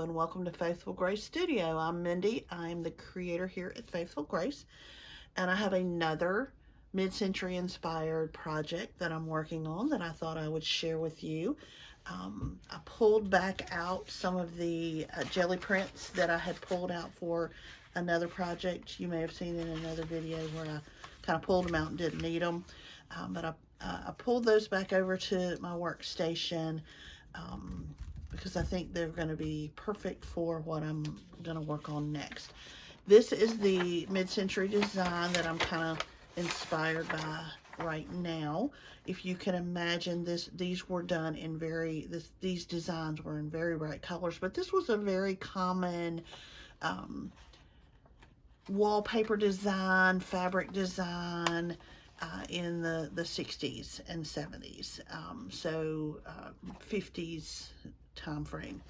and welcome to Faithful Grace Studio. I'm Mindy. I'm the creator here at Faithful Grace, and I have another mid-century inspired project that I'm working on that I thought I would share with you. I pulled back out some of the jelly prints that I had pulled out for another project. You may have seen in another video where I kind of pulled them out and didn't need them, but I pulled those back over to my workstation because I think they're going to be perfect for what I'm going to work on next. This is the mid-century design that I'm kind of inspired by right now. If you can imagine, these were done in these designs were in very bright colors, but this was a very common wallpaper design, fabric design in the 60s and 70s, 50s time frame.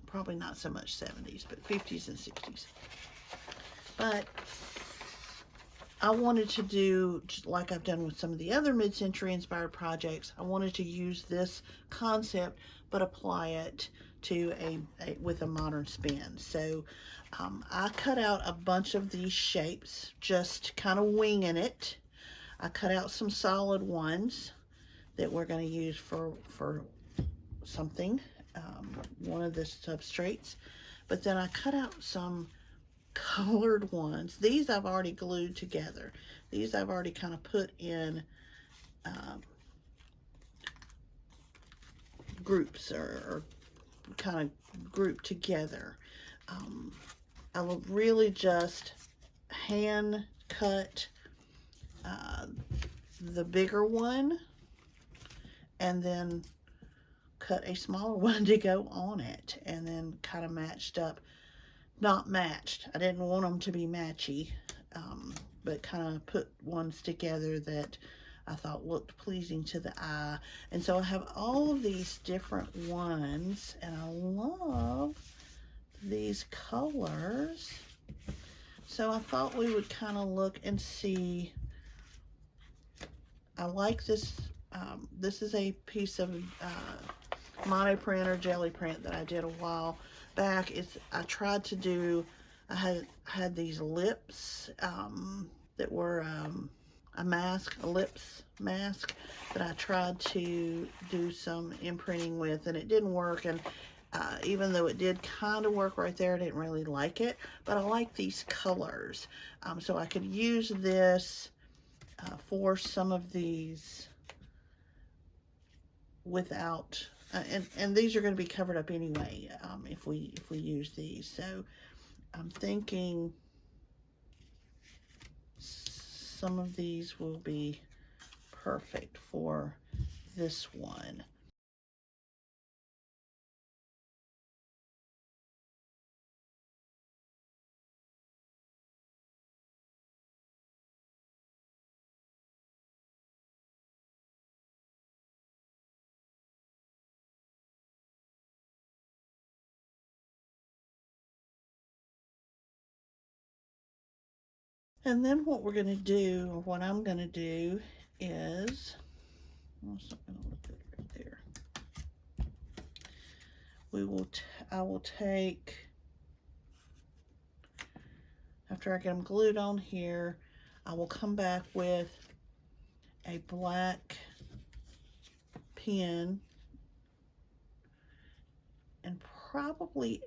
Probably not so much 70s, but 50s and 60s. But I wanted to do, just like I've done with some of the other mid-century inspired projects, I wanted to use this concept but apply it to with a modern spin. So I cut out a bunch of these shapes, just kind of winging it. I cut out some solid ones that we're going to use for something, one of the substrates. But then I cut out some colored ones. These I've already glued together. These I've already kind of put in groups or kind of grouped together. I will really just hand cut the bigger one and then cut a smaller one to go on it, and then kind of matched up. Not matched. I didn't want them to be matchy, but kind of put ones together that I thought looked pleasing to the eye. And so I have all of these different ones, and I love these colors. So I thought we would kind of look and see. I like this. This is a piece of monoprint or jelly print that I did a while back. I tried to do, I had these lips that were a mask, a lips mask that I tried to do some imprinting with, and it didn't work. And even though it did kind of work right there, I didn't really like it, but I like these colors. So I could use this for some of these without and these are going to be covered up anyway if we use these. So I'm thinking some of these will be perfect for this one. And then what we're going to do, or what I'm going to do, is, something to look at right there. I will take, after I get them glued on here, I will come back with a black pen and probably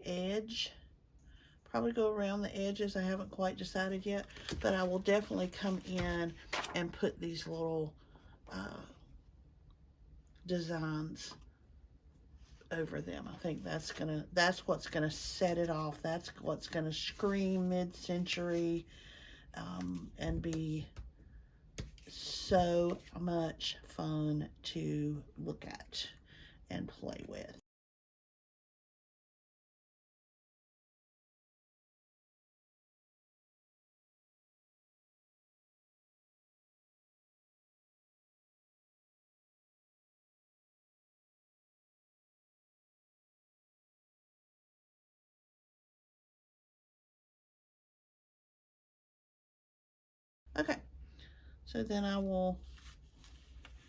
go around the edges. I haven't quite decided yet, but I will definitely come in and put these little designs over them. I think that's what's gonna set it off. That's what's gonna scream mid-century and be so much fun to look at and play with. Okay, so then I will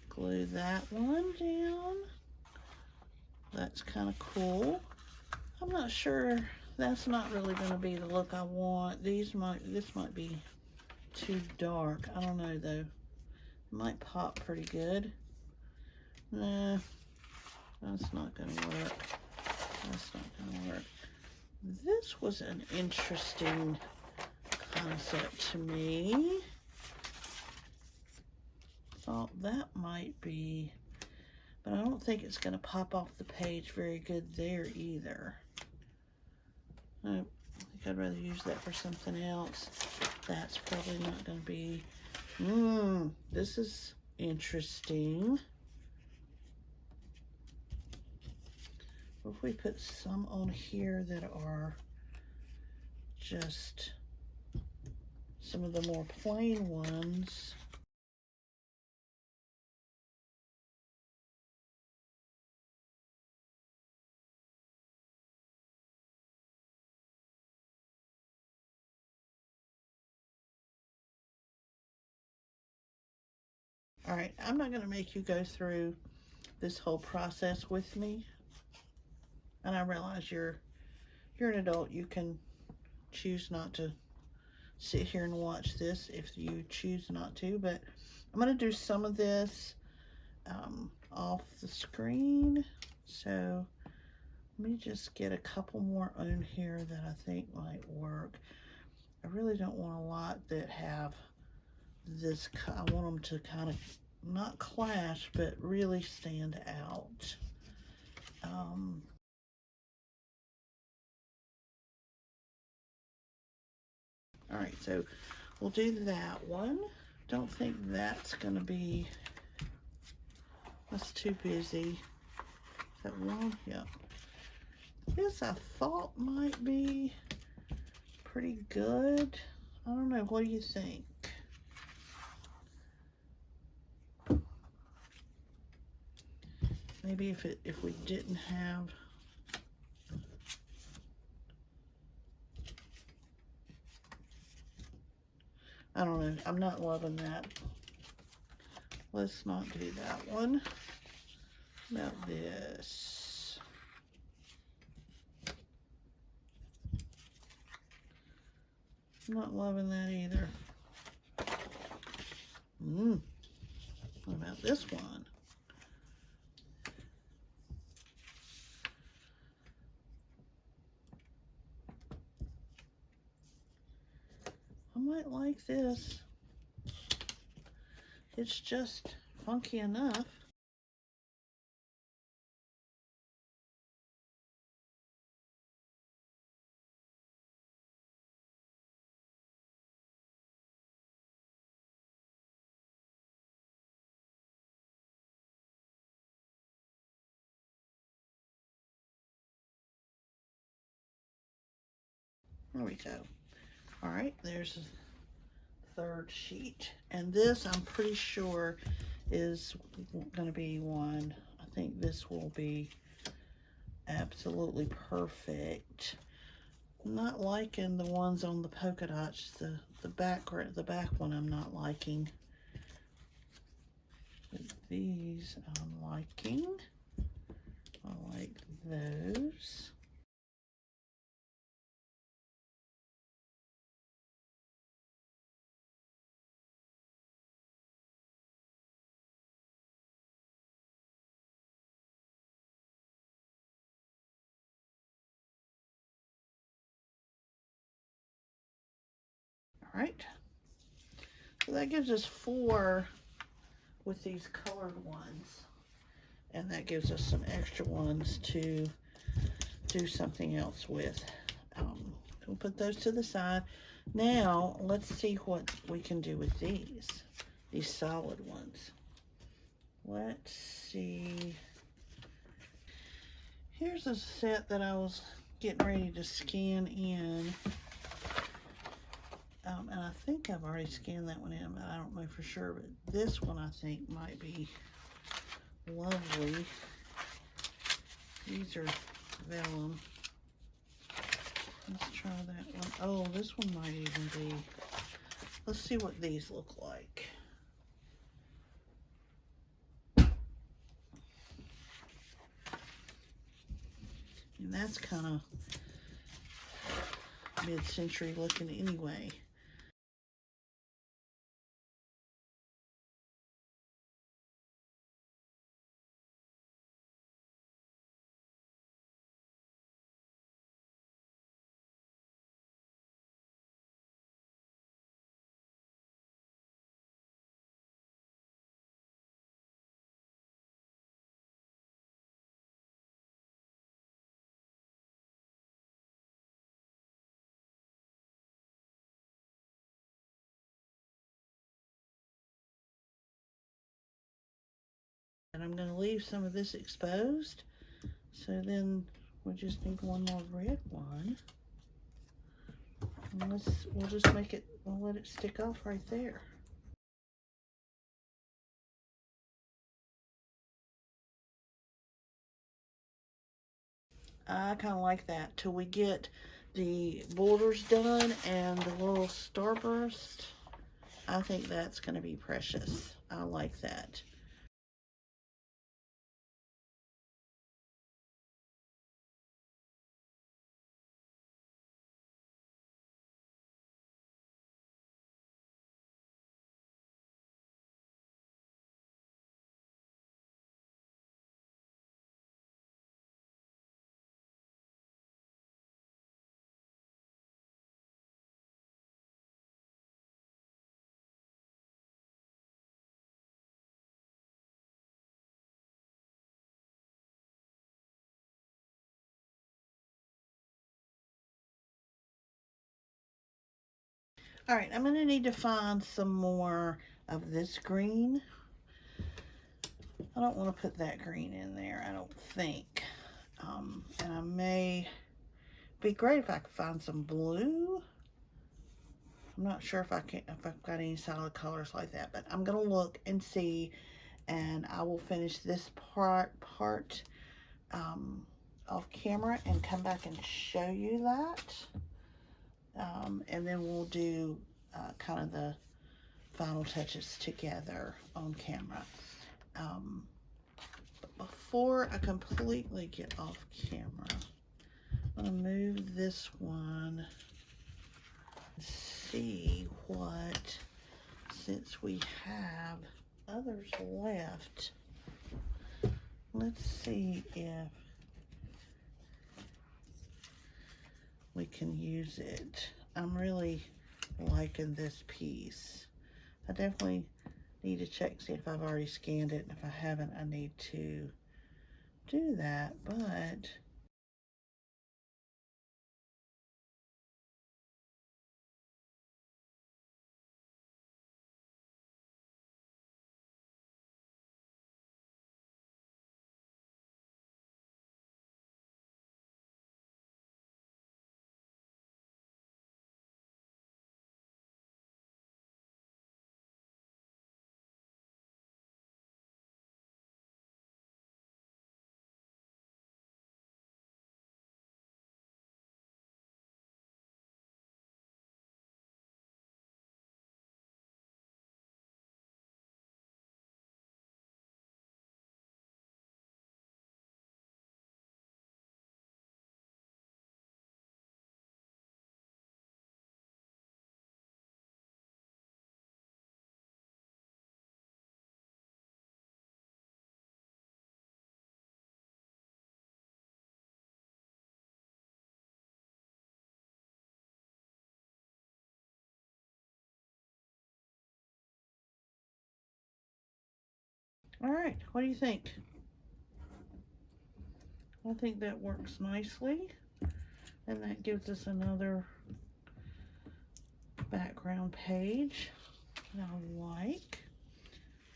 glue that one down. That's kind of cool. I'm not sure. That's not really going to be the look I want. This might be too dark. I don't know though. It might pop pretty good. Nah, that's not going to work. That's not going to work. This was an interesting concept to me. Thought that might be, but I don't think it's going to pop off the page very good there either. I think I'd rather use that for something else. That's probably not going to be, this is interesting. What if we put some on here that are just some of the more plain ones? All right, I'm not going to make you go through this whole process with me. And I realize you're an adult. You can choose not to sit here and watch this if you choose not to. But I'm going to do some of this off the screen. So let me just get a couple more on here that I think might work. I really don't want a lot that have this. I want them to kind of not clash, but really stand out. All right, so we'll do that one. Don't think that's gonna be, that's too busy. That one, yeah. This I thought might be pretty good. I don't know, what do you think? Maybe if we didn't have, I don't know, I'm not loving that. Let's not do that one. How about this? I'm not loving that either. What about this one? I might like this. It's just funky enough. There we go. All right, there's a third sheet. And this, I'm pretty sure, is going to be one. I think this will be absolutely perfect. I'm not liking the ones on the polka dots. The back one I'm not liking. But these I'm liking. I like those. All right. So that gives us 4 with these colored ones. And that gives us some extra ones to do something else with. We'll put those to the side. Now, let's see what we can do with these solid ones. Let's see. Here's a set that I was getting ready to scan in. And I think I've already scanned that one in, but I don't know for sure. But this one I think might be lovely. These are vellum. Let's try that one. Oh, this one might even be. Let's see what these look like. And that's kind of mid-century looking anyway. And I'm going to leave some of this exposed. So then we'll just need one more red one. And we'll just make it, we'll let it stick off right there. I kind of like that till we get the borders done and the little starburst. I think that's going to be precious. I like that. All right, I'm going to need to find some more of this green. I don't want to put that green in there, I don't think. And I may be great if I could find some blue. I'm not sure if I've got any solid colors like that, but I'm going to look and see, and I will finish this part off camera and come back and show you that. And then we'll do kind of the final touches together on camera. But before I completely get off camera, I'm going to move this one and see what, since we have others left, let's see if we can use it. I'm really liking this piece. I definitely need to check, see if I've already scanned it, and if I haven't, I need to do that, but all right, what do you think? I think that works nicely, and that gives us another background page that I like.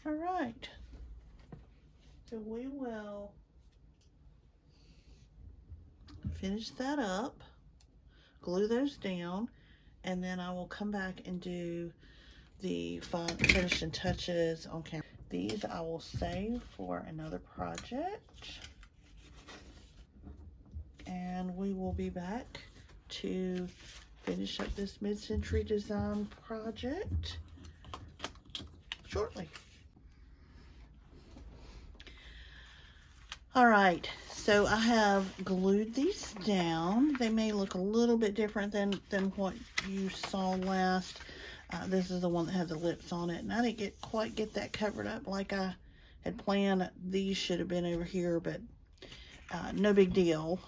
All right, so we will finish that up, glue those down, and then I will come back and do the finishing touches on camera. These I will save for another project, and we will be back to finish up this mid-century design project shortly. All right, So I have glued these down. They may look a little bit different than what you saw last. This is the one that has the lips on it, and I didn't quite get that covered up like I had planned. These should have been over here, but no big deal.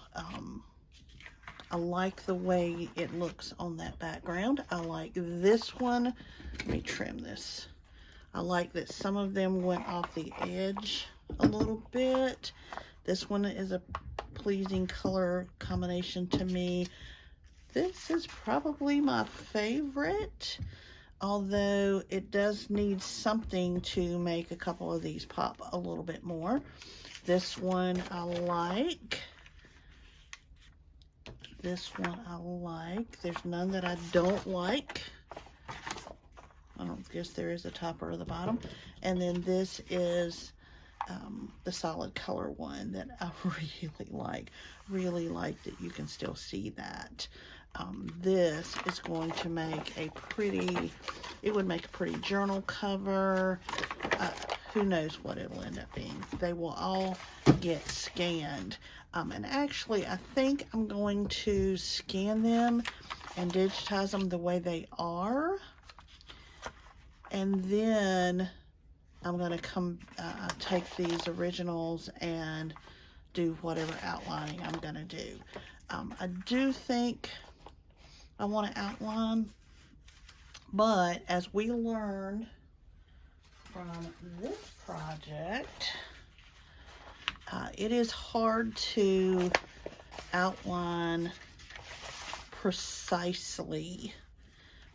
I like the way it looks on that background. I like this one. Let me trim this. I like that some of them went off the edge a little bit. This one is a pleasing color combination to me. This is probably my favorite, although it does need something to make a couple of these pop a little bit more. This one I like. This one I like. There's none that I don't like. I don't guess there is a top or the bottom. And then this is the solid color one that I really like that you can still see that. This is going to make a pretty, it would make a pretty journal cover. Who knows what it'll end up being. They will all get scanned. And actually, I think I'm going to scan them and digitize them the way they are. And then I'm going to take these originals and do whatever outlining I'm going to do. I do think I want to outline, but as we learned from this project, it is hard to outline precisely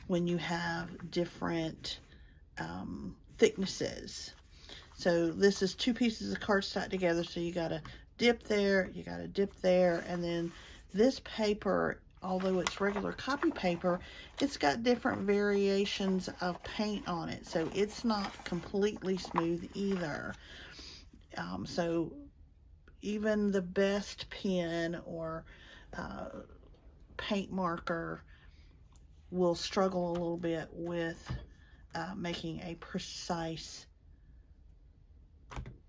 when you have different thicknesses. So this is 2 pieces of cardstock together, so you got to dip there, you got to dip there, and then this paper, although it's regular copy paper, it's got different variations of paint on it, so it's not completely smooth either. So even the best pen or paint marker will struggle a little bit with making a precise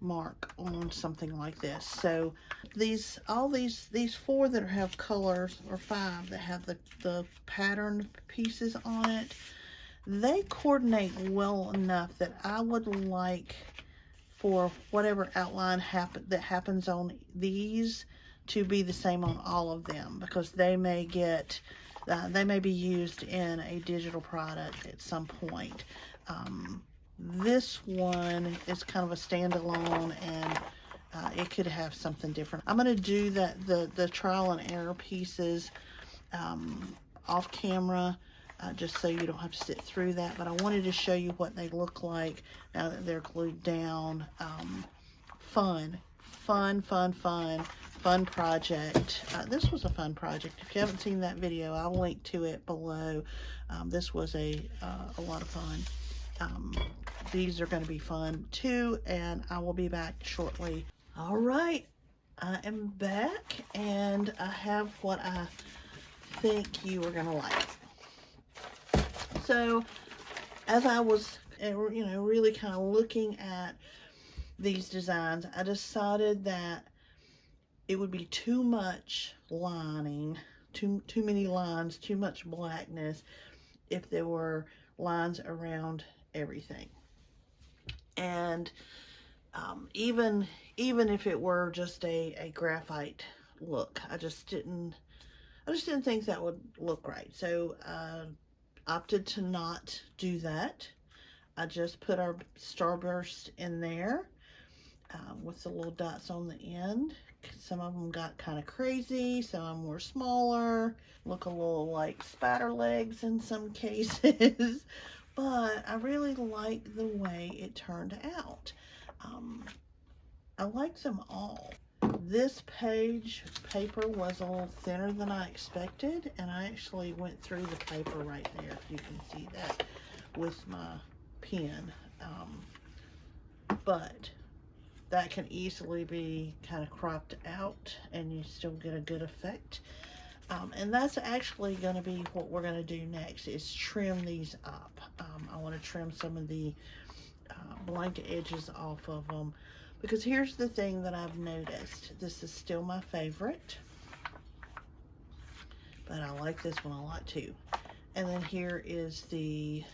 mark on something like this. So these 4 that have colors, or 5 that have the patterned pieces on it, they coordinate well enough that I would like for whatever outline that happens on these to be the same on all of them, because they may get they may be used in a digital product at some point. This one is kind of a standalone, and it could have something different. I'm going to do the trial and error pieces off camera, just so you don't have to sit through that. But I wanted to show you what they look like now that they're glued down. Fun project. This was a fun project. If you haven't seen that video, I'll link to it below. This was a lot of fun. These are going to be fun too, and I will be back shortly. All right, I am back, and I have what I think you are going to like. So as I was, really kind of looking at these designs, I decided that it would be too much lining, too many lines, too much blackness if there were lines around everything. And even if it were just a graphite look, I just didn't think that would look right. So opted to not do that. I just put our starburst in there with the little dots on the end. Some of them got kind of crazy, some of them were smaller, look a little like spider legs in some cases, but I really like the way it turned out. I like them all. This paper was a little thinner than I expected, and I actually went through the paper right there, if you can see that, with my pen. But that can easily be kind of cropped out, and you still get a good effect. And that's actually going to be what we're going to do next, is trim these up. I want to trim some of the blank edges off of them, Because here's the thing that I've noticed. This is still my favorite, but I like this one a lot too. And then here is the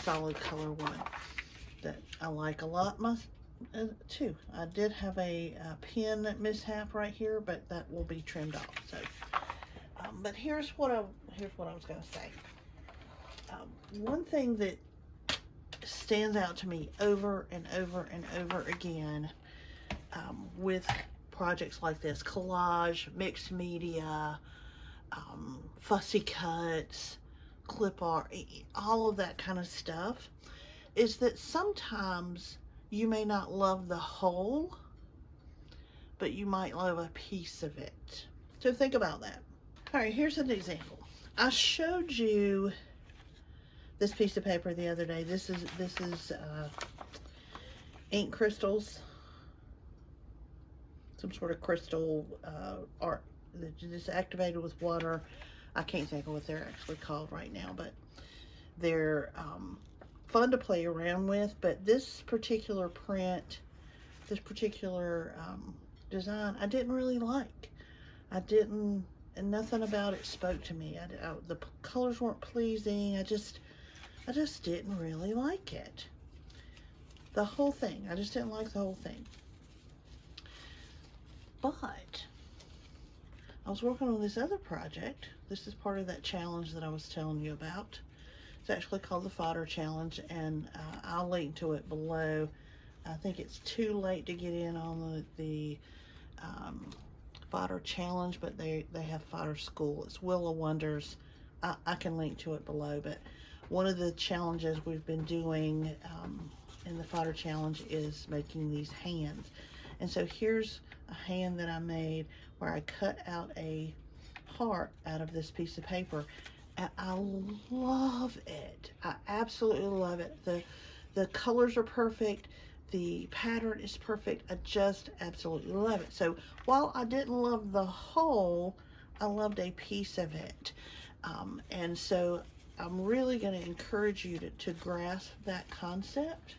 solid color one that I like a lot too. I did have a pen mishap right here, but that will be trimmed off. So, but here's what I was going to say. One thing that stands out to me over and over and over again with projects like this, collage, mixed media, fussy cuts, clip art, all of that kind of stuff, is that sometimes you may not love the whole, but you might love a piece of it. So think about that. All right, here's an example. I showed you this piece of paper the other day. This is ink crystals, some sort of crystal art that is activated with water. I can't think of what they're actually called right now, but they're fun to play around with. But this particular print, this particular design, I didn't really like. And nothing about it spoke to me. The colors weren't pleasing. I just didn't really like it. The whole thing. I just didn't like the whole thing. But I was working on this other project. This is part of that challenge that I was telling you about. It's actually called the Fodder Challenge, and I'll link to it below. I think it's too late to get in on the Fodder Challenge, but they have Fodder School. It's Wheel of Wonders. I can link to it below, but one of the challenges we've been doing in the Fodder Challenge is making these hands. And so here's a hand that I made where I cut out a heart out of this piece of paper. And I love it. I absolutely love it. The colors are perfect. The pattern is perfect. I just absolutely love it. So while I didn't love the whole, I loved a piece of it. And so I'm really going to encourage you to grasp that concept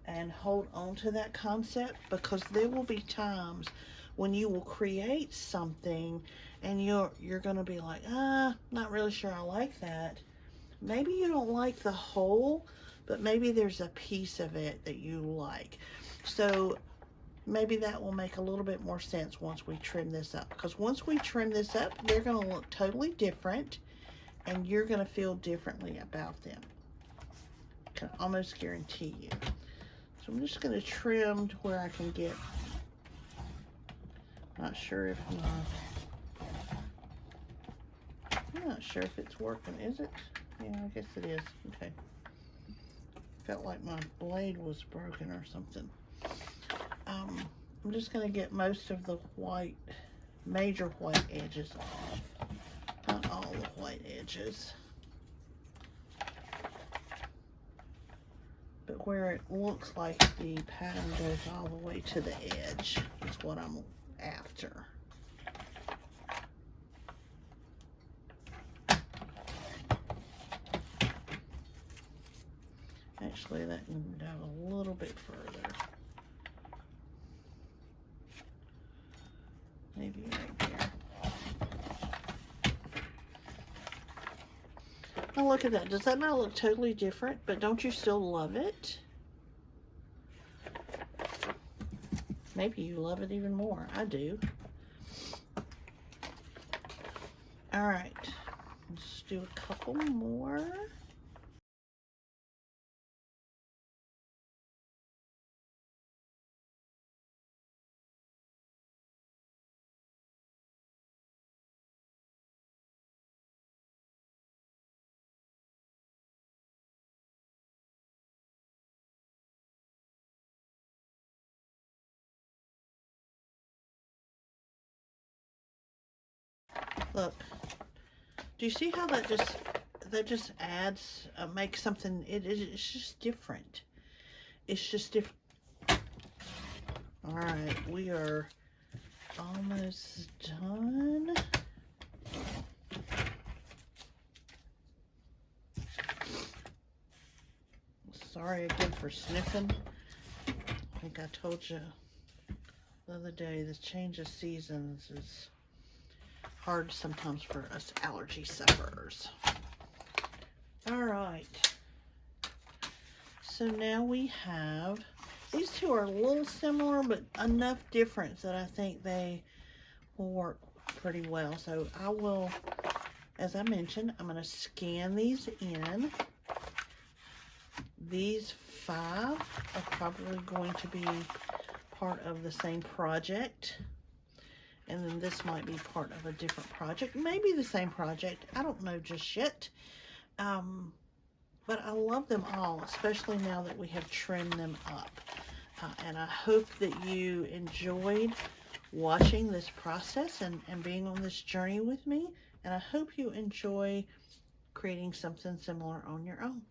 and hold on to that concept, because there will be times when you will create something and you're going to be like, not really sure I like that. Maybe you don't like the whole, but maybe there's a piece of it that you like. So maybe that will make a little bit more sense once we trim this up, because once we trim this up, they're going to look totally different and you're going to feel differently about them. I can almost guarantee you. So I'm just going to trim to where I can get, I'm not sure if it's working, is it? Yeah, I guess it is. Okay. Felt like my blade was broken or something. I'm just going to get most of the major white edges off. Not all the white edges. But where it looks like the pattern goes all the way to the edge is what I'm after. Actually, that can go down a little bit further. Maybe right there. Now look at that. Does that not look totally different? But don't you still love it? Maybe you love it even more. I do. All right. Let's do a couple more. Look, do you see how that just adds, makes something, it's just different. It's just different. All right, we are almost done. Sorry again for sniffing. I think I told you the other day, the change of seasons is hard sometimes for us allergy sufferers. All right. So now we have, these two are a little similar, but enough difference that I think they will work pretty well. So I will, as I mentioned, I'm going to scan these in. These 5 are probably going to be part of the same project. And then this might be part of a different project. Maybe the same project. I don't know just yet. But I love them all, especially now that we have trimmed them up. And I hope that you enjoyed watching this process and being on this journey with me. And I hope you enjoy creating something similar on your own.